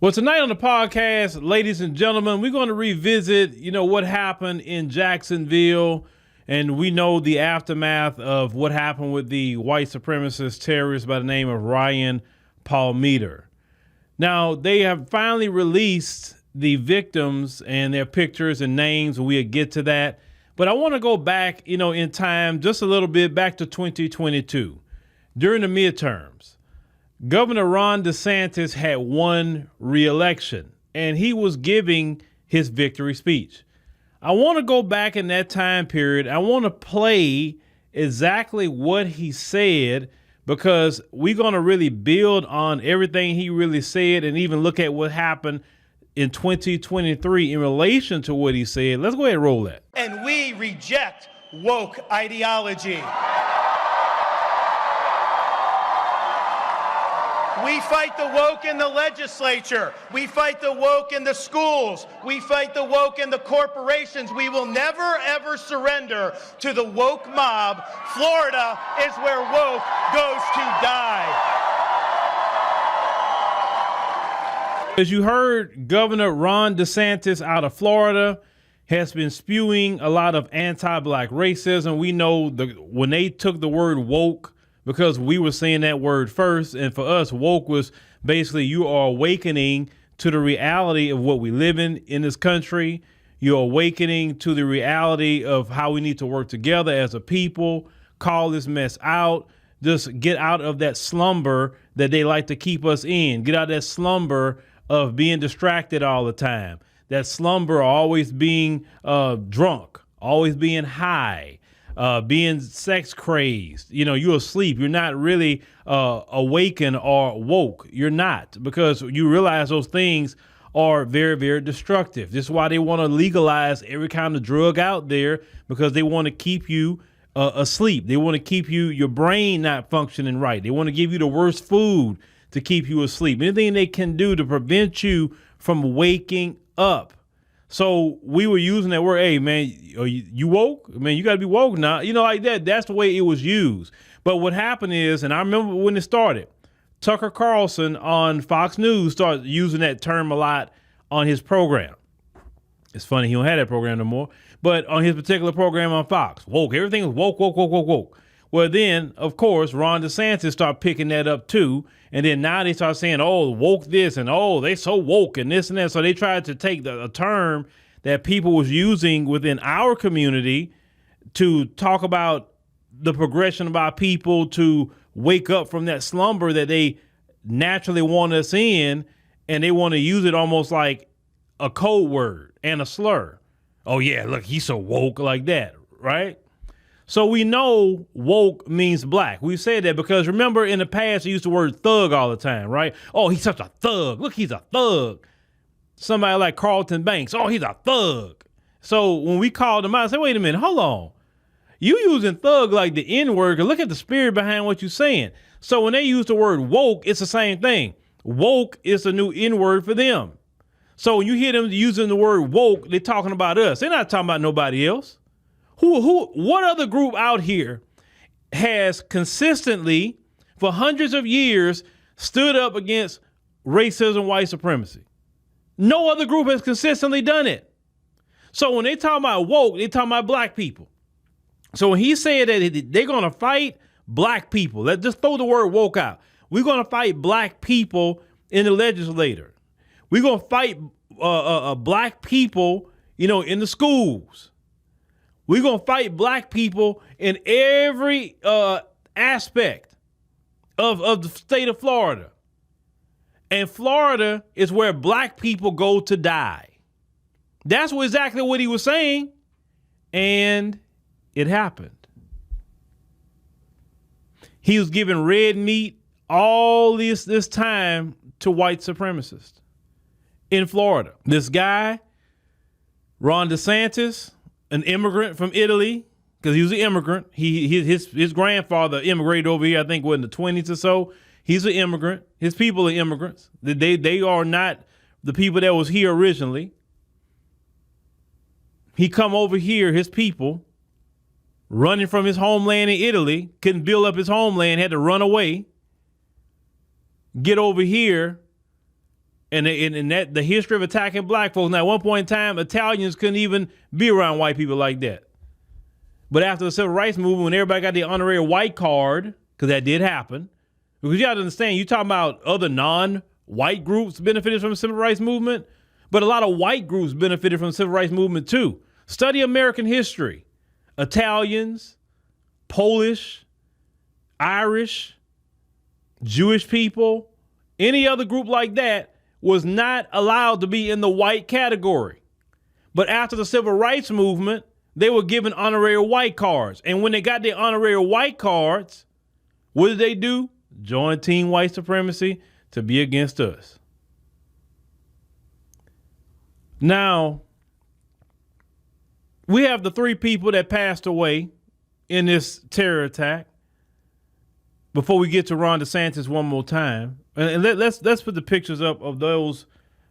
Well, tonight on the podcast, ladies and gentlemen, we're going to revisit, what happened in Jacksonville. And we know the aftermath of what happened with the white supremacist terrorist by the name of Ryan Palmeter. Now, they have finally released the victims and their pictures and names, and we'll get to that. But I want to go back, in time just a little bit, back to 2022. During the midterms, Governor Ron DeSantis had won re-election, and he was giving his victory speech. I want to go back in that time period. I want to play exactly what he said, because we're going to really build on everything he really said and even look at what happened in 2023 in relation to what he said. Let's go ahead and roll that. And we reject woke ideology. We fight the woke in the legislature. We fight the woke in the schools. We fight the woke in the corporations. We will never, ever surrender to the woke mob. Florida is where woke goes to die. As you heard, Governor Ron DeSantis out of Florida has been spewing a lot of anti-black racism. We know when they took the word woke, because we were saying that word first, and for us, woke was basically you are awakening to the reality of what we live in this country. You're awakening to the reality of how we need to work together as a people, call this mess out, just get out of that slumber that they like to keep us in. Get out of that slumber of being distracted all the time. That slumber always being drunk, always being high. Being sex crazed, you're asleep. You're not really awakened or woke. You're not, because you realize those things are very, very destructive. This is why they want to legalize every kind of drug out there, because they want to keep you asleep. They want to keep your brain not functioning right. They want to give you the worst food to keep you asleep. Anything they can do to prevent you from waking up. So we were using that word, hey, man, are you woke? Man, you got to be woke now. Like that. That's the way it was used. But what happened is, and I remember when it started, Tucker Carlson on Fox News started using that term a lot on his program. It's funny, he don't have that program no more. But on his particular program on Fox, woke, everything was woke, woke, woke, woke, woke. Well, then, of course, Ron DeSantis started picking that up, too. And then now they start saying, oh, woke this and oh, they so woke and this and that. So they tried to take a term that people was using within our community to talk about the progression of our people to wake up from that slumber that they naturally want us in. And they want to use it almost like a code word and a slur. Oh, yeah, look, he's so woke like that. Right. So we know woke means black. We said that because remember in the past, they used the word thug all the time, right? Oh, he's such a thug. Look, he's a thug. Somebody like Carlton Banks. Oh, he's a thug. So when we called him out, I said, wait a minute, hold on. You using thug like the N-word, look at the spirit behind what you're saying. So when they use the word woke, it's the same thing. Woke is a new N-word for them. So when you hear them using the word woke, they're talking about us. They're not talking about nobody else. What other group out here has consistently, for hundreds of years, stood up against racism, white supremacy? No other group has consistently done it. So when they talk about woke, they talking about black people. So when he said that they're going to fight black people, let's just throw the word woke out. We're going to fight black people in the legislature. We're going to fight black people, in the schools. We're going to fight black people in every aspect of the state of Florida. And Florida is where black people go to die. That's exactly what he was saying. And it happened. He was giving red meat all this time to white supremacists in Florida. This guy, Ron DeSantis, an immigrant from Italy, because he was an immigrant. His grandfather immigrated over here, I think, in the 20s or so. He's an immigrant. His people are immigrants. They are not the people that was here originally. He come over here, his people, running from his homeland in Italy, couldn't build up his homeland, had to run away, get over here, And that the history of attacking black folks. Now, at one point in time, Italians couldn't even be around white people like that. But after the civil rights movement, when everybody got the honorary white card, because that did happen, because you got to understand, you're talking about other non-white groups benefited from the civil rights movement, but a lot of white groups benefited from the civil rights movement too. Study American history. Italians, Polish, Irish, Jewish people, any other group like that was not allowed to be in the white category. But after the civil rights movement, they were given honorary white cards. And when they got their honorary white cards, what did they do? Join Team White Supremacy to be against us. Now, we have the 3 people that passed away in this terror attack. Before we get to Ron DeSantis one more time, and let's put the pictures up of those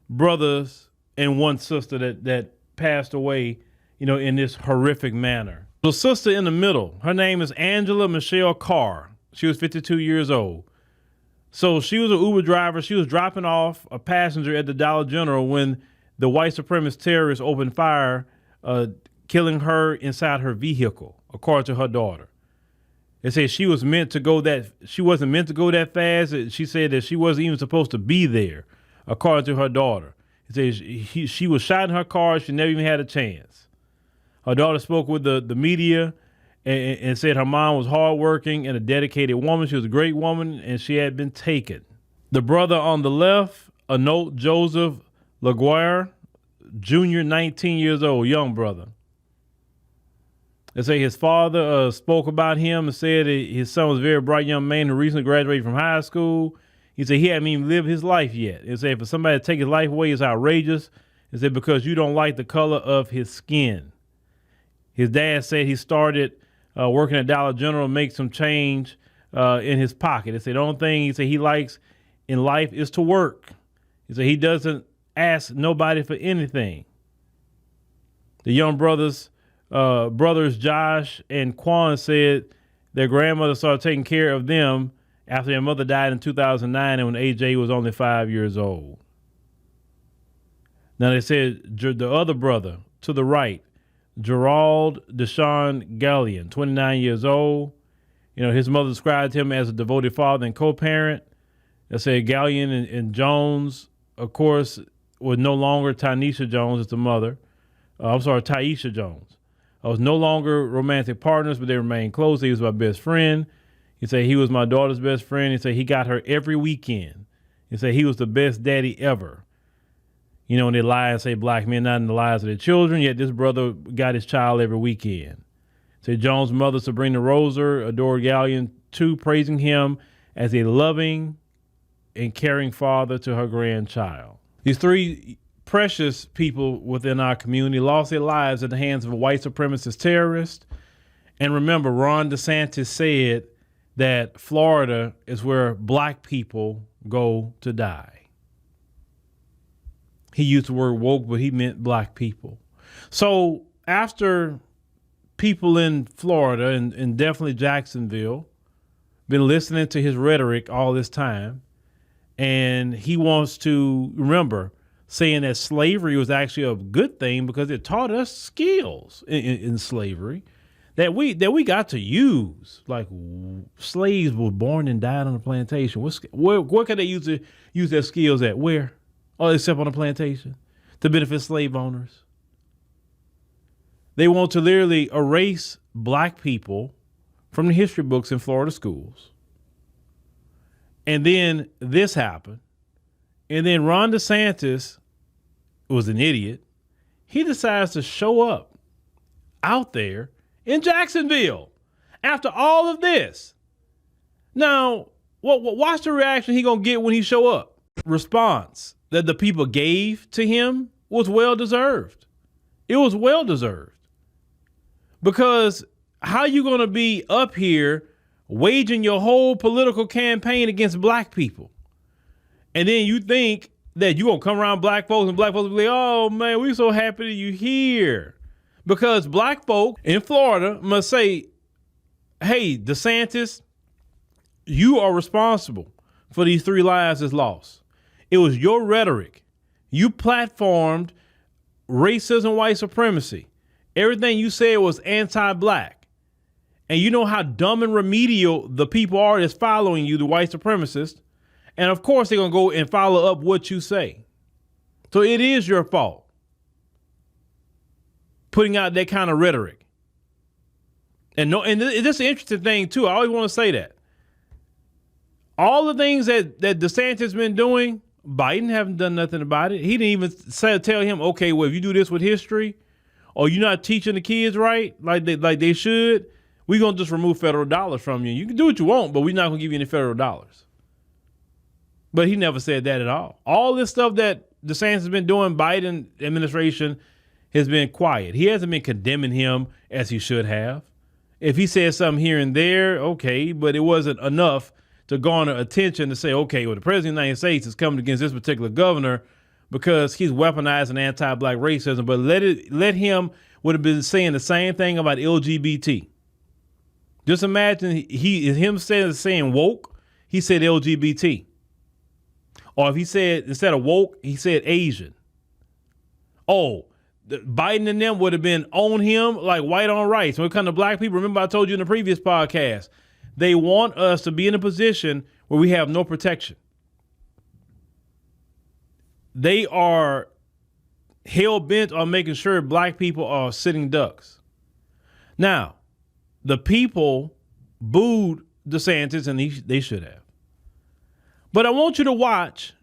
brothers and one sister that passed away, in this horrific manner. The sister in the middle, her name is Angela Michelle Carr. She was 52 years old. So she was an Uber driver. She was dropping off a passenger at the Dollar General when the white supremacist terrorists opened fire, killing her inside her vehicle, according to her daughter. They say she wasn't meant to go that fast. She said that she wasn't even supposed to be there, according to her daughter. They say she was shot in her car. She never even had a chance. Her daughter spoke with the media and said her mom was hardworking and a dedicated woman. She was a great woman, and she had been taken. The brother on the left, Anote Joseph LaGuerre, Jr., 19 years old, young brother. They say his father spoke about him and said his son was a very bright young man who recently graduated from high school. He said he hadn't even lived his life yet. He said for somebody to take his life away is outrageous. He said because you don't like the color of his skin. His dad said he started working at Dollar General, make some change in his pocket. He said the only thing he likes in life is to work. He said he doesn't ask nobody for anything. The young brothers Josh and Quan said their grandmother started taking care of them after their mother died in 2009 and when AJ was only 5 years old. Now they said the other brother to the right, Gerald Deshaun Gallion, 29 years old. His mother described him as a devoted father and co-parent. They said Gallion and Jones, of course, was no longer Tanisha Jones as the mother. Taisha Jones. I was no longer romantic partners, but they remained close. He was my best friend. He said he was my daughter's best friend. He said he got her every weekend. He said he was the best daddy ever. When they lie and say black men not in the lives of their children, yet this brother got his child every weekend. Said Jones' mother, Sabrina Roser, adored Gallion too, praising him as a loving and caring father to her grandchild. These 3 precious people within our community lost their lives at the hands of a white supremacist terrorist. And remember, Ron DeSantis said that Florida is where black people go to die. He used the word woke, but he meant black people. So after people in Florida and definitely Jacksonville been listening to his rhetoric all this time, and he wants to remember saying that slavery was actually a good thing because it taught us skills in slavery that we got to use. Like slaves were born and died on a plantation. Where could they use their skills at? Where? Oh, except on a plantation to benefit slave owners. They want to literally erase black people from the history books in Florida schools. And then this happened. And then Ron DeSantis was an idiot. He decides to show up out there in Jacksonville after all of this. Now, watch the reaction he gonna get when he show up. Response that the people gave to him was well-deserved. It was well-deserved. Because how you gonna be up here waging your whole political campaign against black people? And then you think that you're going to come around black folks and black folks will be like, oh, man, we're so happy that you're here. Because black folk in Florida must say, hey, DeSantis, you are responsible for these 3 lives that's lost. It was your rhetoric. You platformed racism, white supremacy. Everything you said was anti-black. And you know how dumb and remedial the people are that's following you, the white supremacists. And of course, they're going to go and follow up what you say. So it is your fault putting out that kind of rhetoric. And this is an interesting thing, too. I always want to say that. All the things that DeSantis has been doing, Biden haven't done nothing about it. He didn't even tell him, okay, well, if you do this with history or you're not teaching the kids right, like they should, we're going to just remove federal dollars from you. You can do what you want, but we're not going to give you any federal dollars. But he never said that at all. All this stuff that DeSantis has been doing, Biden administration has been quiet. He hasn't been condemning him as he should have. If he said something here and there, okay, but it wasn't enough to garner attention to say, okay, well, the president of the United States is coming against this particular governor because he's weaponizing anti-black racism. But let him would have been saying the same thing about LGBT. Just imagine him saying woke, he said LGBT. Or if he said, instead of woke, he said Asian. Oh, Biden and them would have been on him like white on rice. When it comes to black people, remember I told you in the previous podcast, they want us to be in a position where we have no protection. They are hell-bent on making sure black people are sitting ducks. Now, the people booed DeSantis, and they should have. But I want you to watch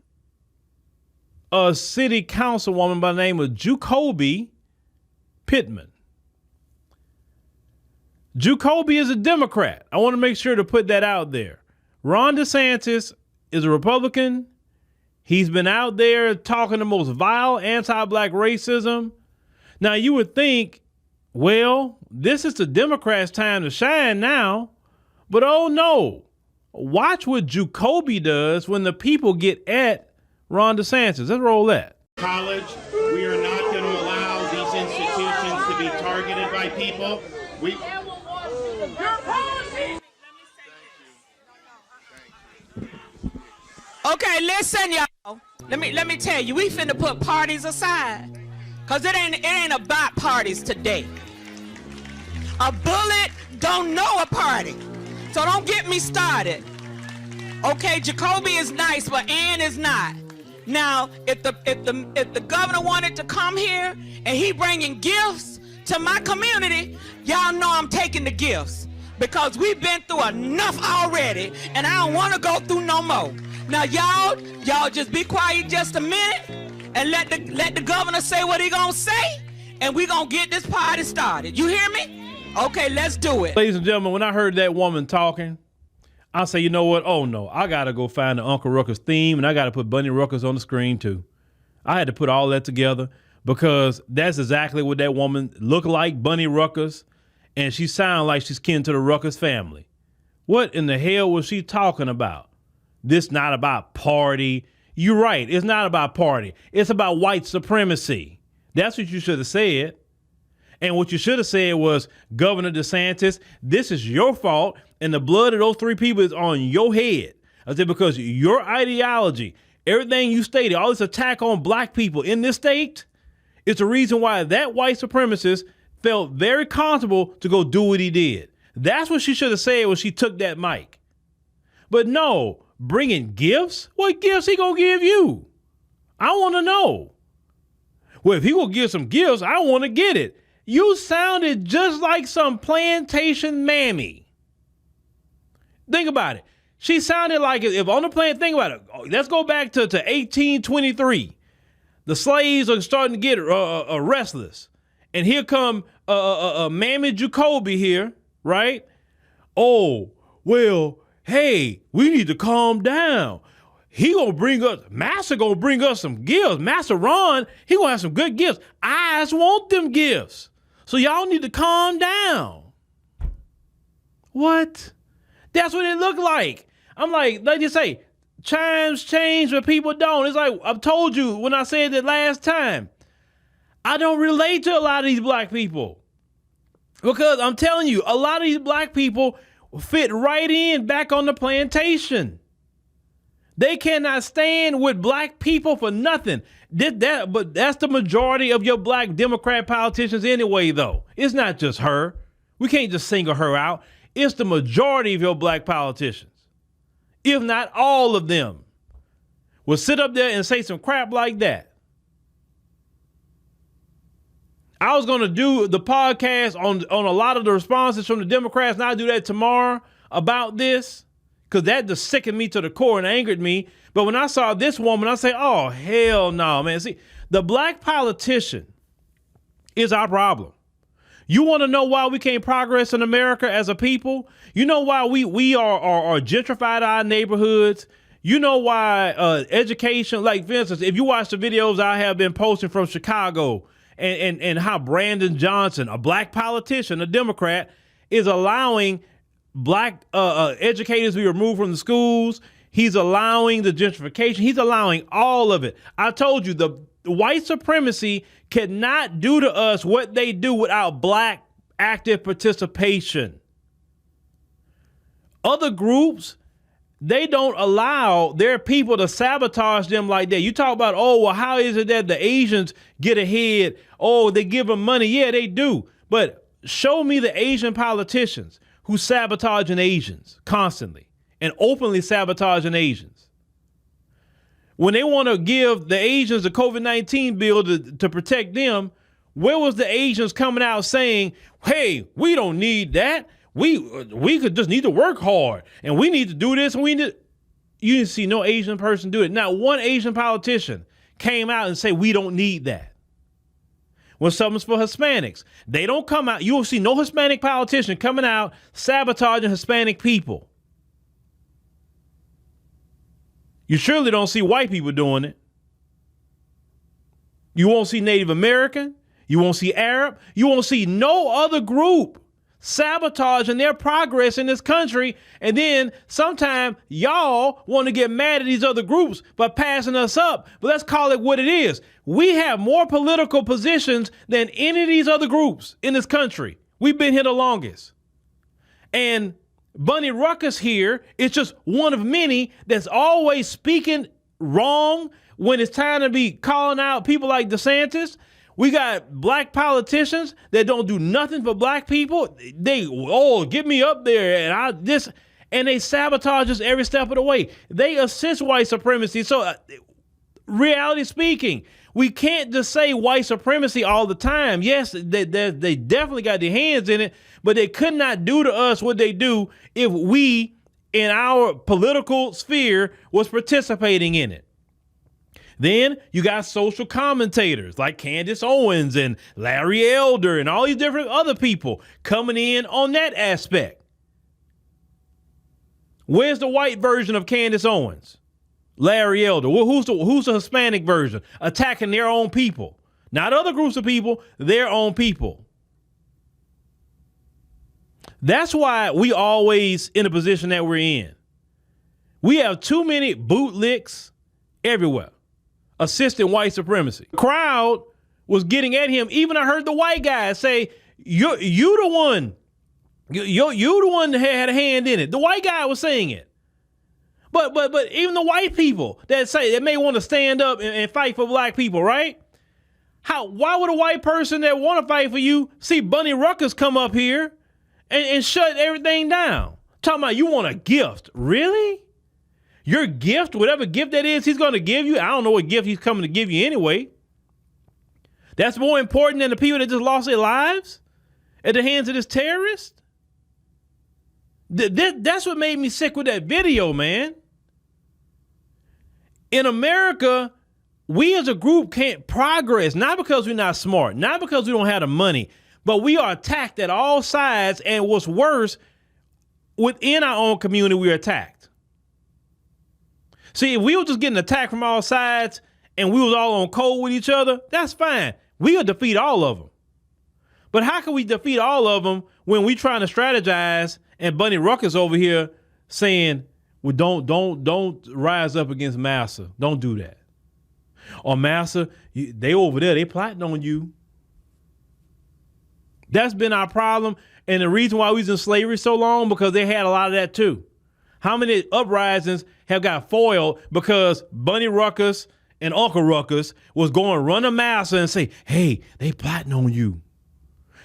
a city councilwoman by the name of Ju'Coby Pittman. Ju'Coby is a Democrat. I want to make sure to put that out there. Ron DeSantis is a Republican. He's been out there talking the most vile anti-black racism. Now, you would think, well, this is the Democrats' time to shine now. But oh no, watch what Ju'Coby does when the people get at Ron DeSantis. Let's roll that. College, we are not going to allow these institutions to be targeted by people. Okay, listen, y'all. Let me tell you, we finna put parties aside, cause it ain't about parties today. A bullet don't know a party, so don't get me started. Okay, Ju'Coby is nice, but Ann is not. Now, if the governor wanted to come here and he bringing gifts to my community, y'all know I'm taking the gifts, because we've been through enough already, and I don't want to go through no more. Now, y'all just be quiet just a minute and let the governor say what he gonna say, and we gonna get this party started. You hear me? Okay, let's do it. Ladies and gentlemen, when I heard that woman talking, I say, you know what? Oh no, I gotta go find the Uncle Ruckus theme, and I gotta put Bunny Ruckus on the screen too. I had to put all that together because that's exactly what that woman looked like, Bunny Ruckus, and she sounded like she's kin to the Ruckus family. What in the hell was she talking about? This not about party. You're right. It's not about party. It's about white supremacy. That's what you should have said. And what you should have said was, Governor DeSantis, this is your fault, and the blood of those three people is on your head. I said, because your ideology, everything you stated, all this attack on black people in this state, is the reason why that white supremacist felt very comfortable to go do what he did. That's what she should have said when she took that mic. But no, bringing gifts? What gifts he gonna give you? I want to know. Well, if he gonna give some gifts, I want to get it. You sounded just like some plantation mammy. Think about it. She sounded like, if on the planet, think about it. Let's go back to 1823. The slaves are starting to get restless. And here come Mammy Ju'Coby here, right? Oh, well, hey, we need to calm down. He gonna bring us, Massa gonna bring us some gifts. Massa Ron, he gonna have some good gifts. I just want them gifts. So y'all need to calm down. What? That's what it looked like. I'm like you say, times change, but people don't. It's like, I've told you when I said it last time, I don't relate to a lot of these black people. Because I'm telling you, a lot of these black people fit right in back on the plantation. They cannot stand with black people for nothing. But that's the majority of your black Democrat politicians anyway, though. It's not just her. We can't just single her out. It's the majority of your black politicians, if not all of them, will sit up there and say some crap like that. I was going to do the podcast on a lot of the responses from the Democrats, and I'll do that tomorrow about this, because that just sickened me to the core and angered me. But when I saw this woman, I say, oh, hell no, man. See, the black politician is our problem. You want to know why we can't progress in America as a people? You know why we are gentrified our neighborhoods? You know why education, like for instance, if you watch the videos I have been posting from Chicago and how Brandon Johnson, a black politician, a Democrat, is allowing black educators to be removed from the schools. He's allowing the gentrification. He's allowing all of it. I told you, the white supremacy cannot do to us what they do without black active participation. Other groups, they don't allow their people to sabotage them like that. You talk about, oh, well, how is it that the Asians get ahead? Oh, they give them money. Yeah, they do. But show me the Asian politicians who sabotaging Asians constantly and openly sabotaging Asians. When they want to give the Asians the COVID-19 bill to protect them, where was the Asians coming out saying, hey, we don't need that. We could just need to work hard and we need to do this. And you didn't see no Asian person do it. Not one Asian politician came out and say, we don't need that. When something's for Hispanics, they don't come out. You will see no Hispanic politician coming out sabotaging Hispanic people. You surely don't see white people doing it. You won't see Native American. You won't see Arab. You won't see no other group sabotaging their progress in this country. And then sometime y'all want to get mad at these other groups by passing us up. But let's call it what it is. We have more political positions than any of these other groups in this country. We've been here the longest. And Bunny Ruckus here is just one of many that's always speaking wrong when it's time to be calling out people like DeSantis. We got black politicians that don't do nothing for black people. They, get me up there and they sabotage us every step of the way. They assist white supremacy. So reality speaking, we can't just say white supremacy all the time. Yes, they definitely got their hands in it, but they could not do to us what they do if we in our political sphere was participating in it. Then you got social commentators like Candace Owens and Larry Elder and all these different other people coming in on that aspect. Where's the white version of Candace Owens? Larry Elder. Well, who's the Hispanic version? Attacking their own people. Not other groups of people, their own people. That's why we always in the position that we're in. We have too many bootlicks everywhere. Assisting white supremacy. The crowd was getting at him. Even I heard the white guy say, you the one. You the one that had a hand in it. The white guy was saying it. But even the white people that may want to stand up and fight for black people, right? Why would a white person that want to fight for you see Bunny Ruckus come up here and shut everything down? Talking about you want a gift. Really? Your gift, whatever gift that is, he's going to give you. I don't know what gift he's coming to give you anyway. That's more important than the people that just lost their lives at the hands of this terrorist. That's what made me sick with that video, man. In America, we as a group can't progress, not because we're not smart, not because we don't have the money, but we are attacked at all sides. And what's worse, within our own community, we're attacked. See, if we were just getting attacked from all sides and we was all on code with each other, that's fine. We'll defeat all of them. But how can we defeat all of them when we trying to strategize and Bunny Ruckus over here saying, well, don't rise up against Massa. Don't do that. Or Massa, they over there, they plotting on you. That's been our problem. And the reason why we was in slavery so long, because they had a lot of that too. How many uprisings have got foiled because Bunny Ruckus and Uncle Ruckus was going run a Massa and say, hey, they plotting on you.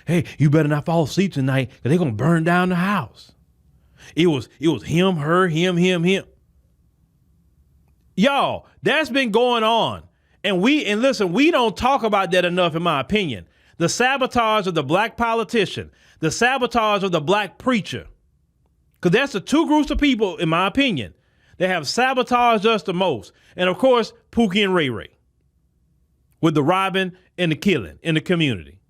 Hey, you better not fall asleep tonight because they're going to burn down the house. It was him, her, him. Y'all, that's been going on. And listen, we don't talk about that enough, in my opinion. The sabotage of the black politician, the sabotage of the black preacher. Because that's the two groups of people, in my opinion, that have sabotaged us the most. And of course, Pookie and Ray Ray with the robbing and the killing in the community.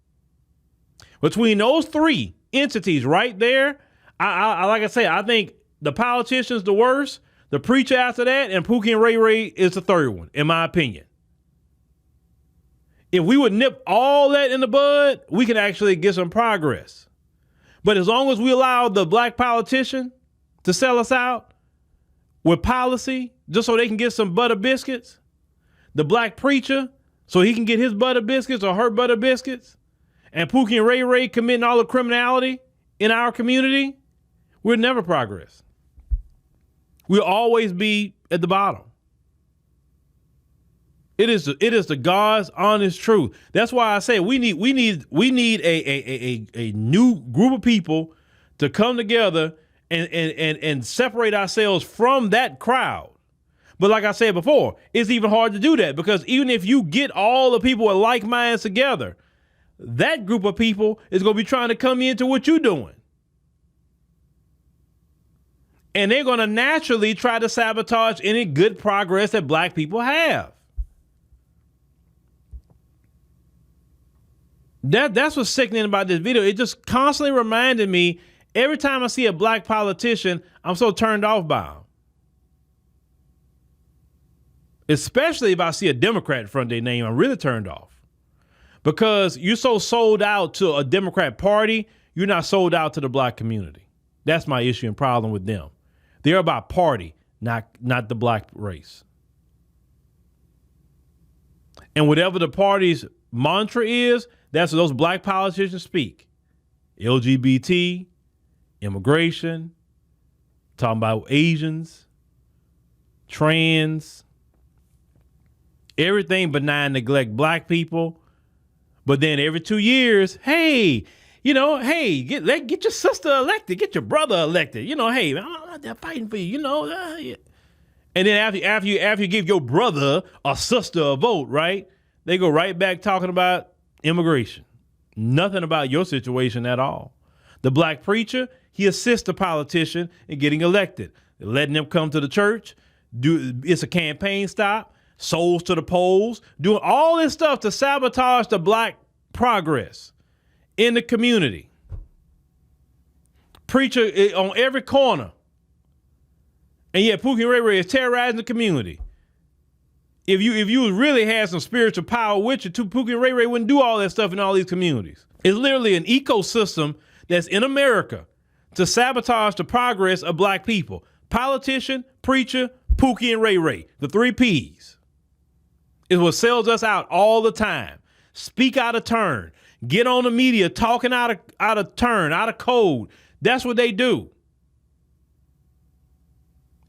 Between those three entities right there, I like I say, I think the politician's the worst, the preacher after that, and Pookie and Ray Ray is the third one, in my opinion. If we would nip all that in the bud, we can actually get some progress. But as long as we allow the black politician to sell us out with policy, just so they can get some butter biscuits, the black preacher, so he can get his butter biscuits or her butter biscuits, and Pookie and Ray Ray committing all the criminality in our community, we'll never progress. We'll always be at the bottom. It is the God's honest truth. That's why I say we need a new group of people to come together and separate ourselves from that crowd. But like I said before, it's even hard to do that because even if you get all the people with like minds together, that group of people is going to be trying to come into what you're doing. And they're going to naturally try to sabotage any good progress that black people have. That's what's sickening about this video. It just constantly reminded me, every time I see a black politician, I'm so turned off by them. Especially if I see a Democrat in front of their name, I'm really turned off. Because you're so sold out to a Democrat party, you're not sold out to the black community. That's my issue and problem with them. They're about party, not the black race. And whatever the party's mantra is, that's what those black politicians speak. LGBT, immigration, talking about Asians, trans, everything benign, neglect black people. But then every 2 years, hey, get your sister elected, get your brother elected. Hey, I'm out there fighting for you, yeah. And then after you give your brother or sister a vote, right? They go right back talking about immigration. Nothing about your situation at all. The black preacher, he assists the politician in getting elected, letting them come to the church. It's a campaign stop, souls to the polls, doing all this stuff to sabotage the black progress in the community. Preacher on every corner. And yet Pookie and Ray Ray is terrorizing the community. If you really had some spiritual power with you, Pookie and Ray Ray wouldn't do all that stuff in all these communities. It's literally an ecosystem that's in America to sabotage the progress of black people. Politician, preacher, Pookie and Ray Ray, the 3 Ps. It's what sells us out all the time. Speak out of turn. Get on the media talking out of turn, out of code. That's what they do.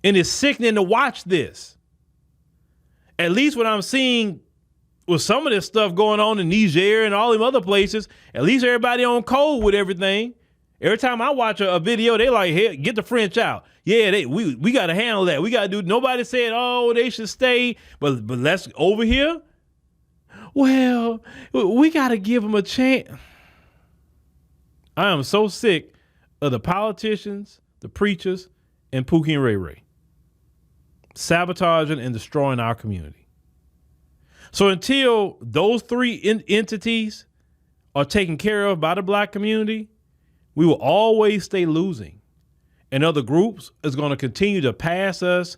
And it's sickening to watch this. At least what I'm seeing with some of this stuff going on in Niger and all them other places, at least everybody on code with everything. Every time I watch a video, they like, hey, get the French out. Yeah, we got to handle that. We got to do. Nobody said, oh, they should stay, but let's over here. Well, we got to give them a chance. I am so sick of the politicians, the preachers, and Pookie and Ray Ray sabotaging and destroying our community. So until those 3 entities are taken care of by the black community, we will always stay losing. And other groups is going to continue to pass us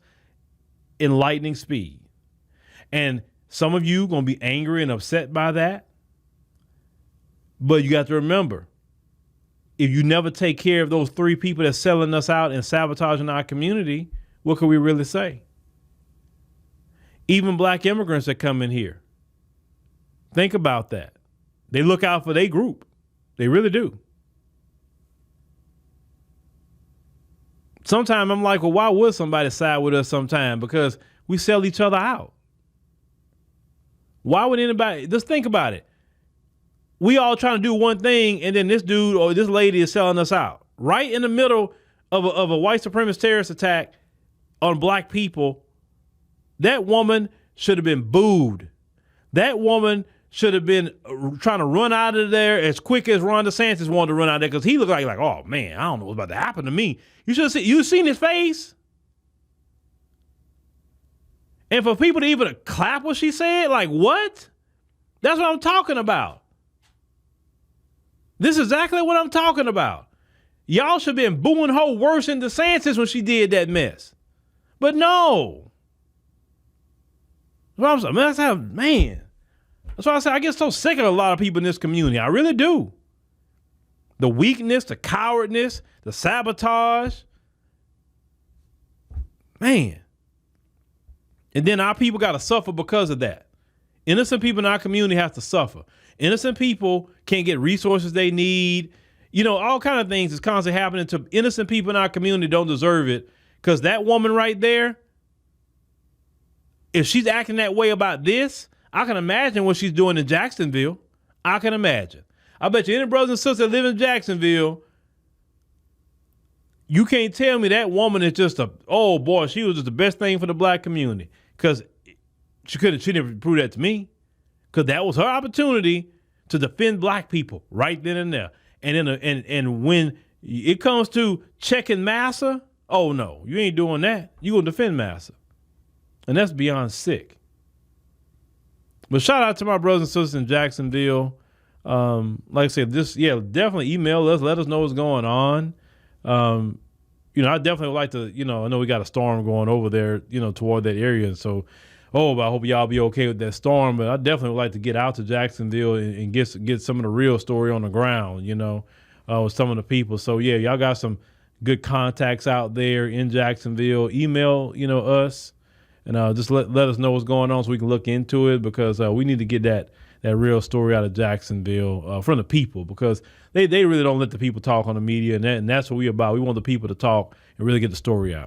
in lightning speed. And some of you going to be angry and upset by that. But you got to remember, if you never take care of those 3 people that's selling us out and sabotaging our community, what can we really say? Even black immigrants that come in here. Think about that. They look out for their group. They really do. sometimes I'm like, well, why would somebody side with us sometime? Because we sell each other out. Why would anybody, just think about it. We all trying to do one thing, and then this dude or this lady is selling us out. Right in the middle of a white supremacist terrorist attack on black people, that woman should have been booed. That woman should have been trying to run out of there as quick as Ron DeSantis wanted to run out of there, because he looked like, oh man, I don't know what's about to happen to me. You should have seen, you seen his face? And for people to even clap what she said, like what? That's what I'm talking about. This is exactly what I'm talking about. Y'all should have been booing her worse than DeSantis when she did that mess. But no. That's why I say I get so sick of a lot of people in this community. I really do. The weakness, the cowardness, the sabotage. Man. And then our people got to suffer because of that. Innocent people in our community have to suffer. Innocent people can't get resources they need. You know, all kind of things is constantly happening to innocent people in our community don't deserve it. Because that woman right there, if she's acting that way about this, I can imagine what she's doing in Jacksonville. I can imagine. I bet you any brothers and sisters that live in Jacksonville, you can't tell me that woman is just oh boy, she was just the best thing for the black community. Because she didn't prove that to me. Because that was her opportunity to defend black people right then and there. And when it comes to checking Massa, oh no, you ain't doing that. You gonna defend Massa. And that's beyond sick. But shout out to my brothers and sisters in Jacksonville. Like I said, definitely email us. Let us know what's going on. I definitely would like to, I know we got a storm going over there, toward that area. And so, but I hope y'all be okay with that storm. But I definitely would like to get out to Jacksonville and get some of the real story on the ground, with some of the people. So yeah, y'all got some good contacts out there in Jacksonville. Email, us. And just let us know what's going on so we can look into it, because we need to get that real story out of Jacksonville from the people, because they really don't let the people talk on the media, and that's what we're about. We want the people to talk and really get the story out.